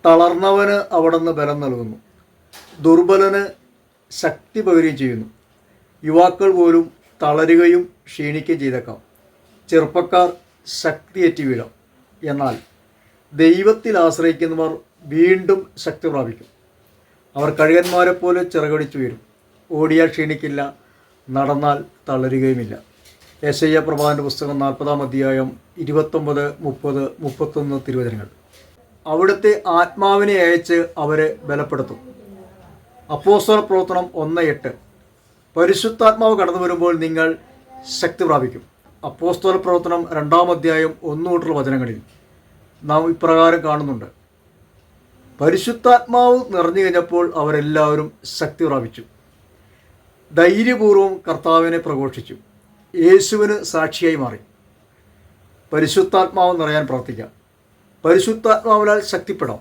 തളർന്നവന് അവിടുന്ന് ബലം നൽകുന്നു, ദുർബലന് ശക്തി പകരുകയും ചെയ്യുന്നു. യുവാക്കൾ പോലും തളരുകയും ക്ഷീണിക്കുകയും ചെയ്തേക്കാം. ചെറുപ്പക്കാർ ശക്തിയേറ്റി വീഴാം. എന്നാൽ ദൈവത്തിൽ ആശ്രയിക്കുന്നവർ വീണ്ടും ശക്തി പ്രാപിക്കും. അവർ കഴുകന്മാരെ പോലെ ചിറകടിച്ചു വരും. ഓടിയാൽ ക്ഷീണിക്കില്ല, നടന്നാൽ തളരുകയുമില്ല. യെശയ്യാ പ്രവാചകന്റെ പുസ്തകം 40-ാം അധ്യായം 29, 30, 31 തിരുവചനങ്ങൾ. അവിടുത്തെ ആത്മാവിനെ അയച്ച് അവരെ ബലപ്പെടുത്തും. അപ്പോസ്തല പ്രവർത്തനം 1:8. പരിശുദ്ധാത്മാവ് കടന്നു വരുമ്പോൾ നിങ്ങൾ ശക്തി പ്രാപിക്കും. അപ്പോസ്തല പ്രവർത്തനം 2-ാം അധ്യായം 1 തൊട്ടുള്ള വചനങ്ങളിൽ നാം ഇപ്രകാരം കാണുന്നുണ്ട്. പരിശുദ്ധാത്മാവ് നിറഞ്ഞു കഴിഞ്ഞപ്പോൾ അവരെല്ലാവരും ശക്തി പ്രാപിച്ചു. ധൈര്യപൂർവ്വം കർത്താവിനെ പ്രഘോഷിച്ചു. യേശുവിന് സാക്ഷിയായി മാറി. പരിശുദ്ധാത്മാവ് നിറയാൻ പ്രാർത്ഥിക്കാം. പരിശുദ്ധാത്മാവിനാൽ ശക്തിപ്പെടാം.